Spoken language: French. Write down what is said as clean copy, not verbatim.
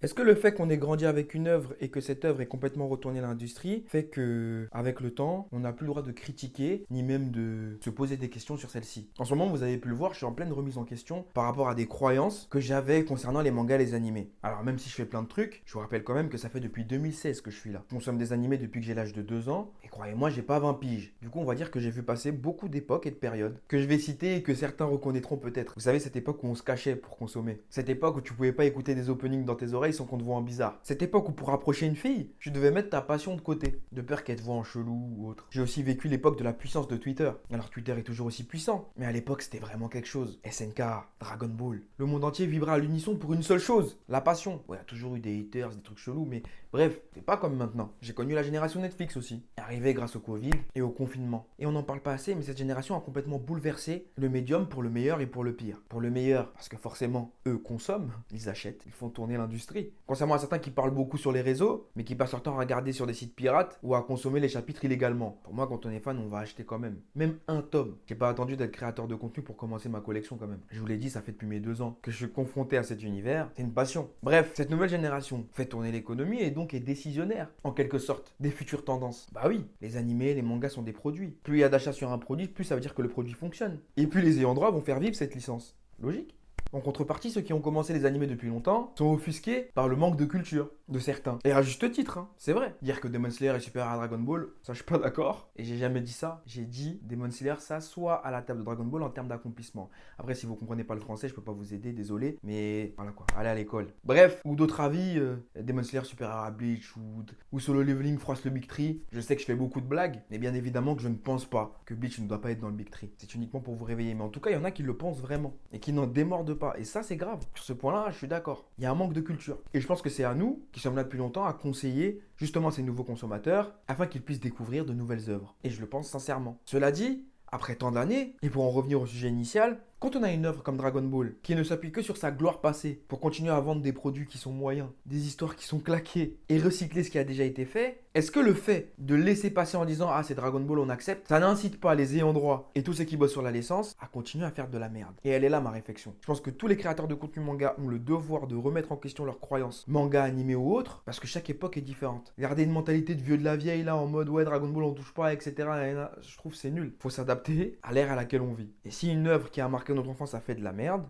Est-ce que le fait qu'on ait grandi avec une œuvre et que cette œuvre est complètement retournée à l'industrie fait que, avec le temps, on n'a plus le droit de critiquer ni même de se poser des questions sur celle-ci? En ce moment, vous avez pu le voir, je suis en pleine remise en question par rapport à des croyances que j'avais concernant les mangas et les animés. Alors même si je fais plein de trucs, je vous rappelle quand même que ça fait depuis 2016 que je suis là. Je consomme des animés depuis que j'ai l'âge de 2 ans et croyez-moi, j'ai pas 20 piges. Du coup, on va dire que j'ai vu passer beaucoup d'époques et de périodes que je vais citer et que certains reconnaîtront peut-être. Vous savez, cette époque où on se cachait pour consommer. Cette époque où tu pouvais pas écouter des openings dans tes oreilles sans qu'on te voit en bizarre. Cette époque où pour approcher une fille, tu devais mettre ta passion de côté, de peur qu'elle te voie en chelou ou autre. J'ai aussi vécu l'époque de la puissance de Twitter. Alors Twitter est toujours aussi puissant, mais à l'époque c'était vraiment quelque chose. SNK, Dragon Ball. Le monde entier vibrait à l'unisson pour une seule chose, la passion. Ouais, il y a toujours eu des haters, des trucs chelous, mais bref, c'est pas comme maintenant. J'ai connu la génération Netflix aussi, arrivée grâce au Covid et au confinement. Et on n'en parle pas assez, mais cette génération a complètement bouleversé le médium pour le meilleur et pour le pire. Pour le meilleur, parce que forcément, eux consomment, ils achètent, ils font tourner l'industrie. Contrairement à certains qui parlent beaucoup sur les réseaux, mais qui passent leur temps à regarder sur des sites pirates ou à consommer les chapitres illégalement. Pour moi, quand on est fan, on va acheter quand même. Même un tome. J'ai pas attendu d'être créateur de contenu pour commencer ma collection quand même. Je vous l'ai dit, ça fait depuis mes 2 ans que je suis confronté à cet univers. C'est une passion. Bref, cette nouvelle génération fait tourner l'économie et donc est décisionnaire, en quelque sorte, des futures tendances. Bah oui, les animés, les mangas sont des produits. Plus il y a d'achats sur un produit, plus ça veut dire que le produit fonctionne. Et plus les ayants droit vont faire vivre cette licence. Logique. En contrepartie, ceux qui ont commencé les animés depuis longtemps sont offusqués par le manque de culture de certains. Et à juste titre, hein, c'est vrai. Dire que Demon Slayer est supérieur à Dragon Ball, ça je suis pas d'accord. Et j'ai jamais dit ça. J'ai dit Demon Slayer s'assoit à la table de Dragon Ball en termes d'accomplissement. Après, si vous comprenez pas le français, je peux pas vous aider, désolé. Mais voilà quoi, allez à l'école. Bref, ou d'autres avis, Demon Slayer supérieur à Bleach ou Solo Leveling froisse le Big Tree. Je sais que je fais beaucoup de blagues, mais bien évidemment que je ne pense pas que Bleach ne doit pas être dans le Big Tree. C'est uniquement pour vous réveiller. Mais en tout cas, il y en a qui le pensent vraiment et qui n'en démordent pas. Et ça, c'est grave. Sur ce point-là, je suis d'accord. Il y a un manque de culture. Et je pense que c'est à nous, qui sommes là depuis longtemps, à conseiller justement ces nouveaux consommateurs afin qu'ils puissent découvrir de nouvelles œuvres. Et je le pense sincèrement. Cela dit, après tant d'années, et pour en revenir au sujet initial, quand on a une œuvre comme Dragon Ball, qui ne s'appuie que sur sa gloire passée, pour continuer à vendre des produits qui sont moyens, des histoires qui sont claquées, et recycler ce qui a déjà été fait, est-ce que le fait de laisser passer en disant «Ah, c'est Dragon Ball, on accepte», ça n'incite pas les ayants droit et tous ceux qui bossent sur la licence à continuer à faire de la merde? Et elle est là ma réflexion. Je pense que tous les créateurs de contenu manga ont le devoir de remettre en question leurs croyances, manga, animé ou autre, parce que chaque époque est différente. Garder une mentalité de vieux de la vieille là, en mode «Ouais, Dragon Ball, on touche pas», etc., je trouve que c'est nul. Faut s'adapter à l'ère à laquelle on vit. Et si une œuvre qui a marqué notre enfance a fait de la merde,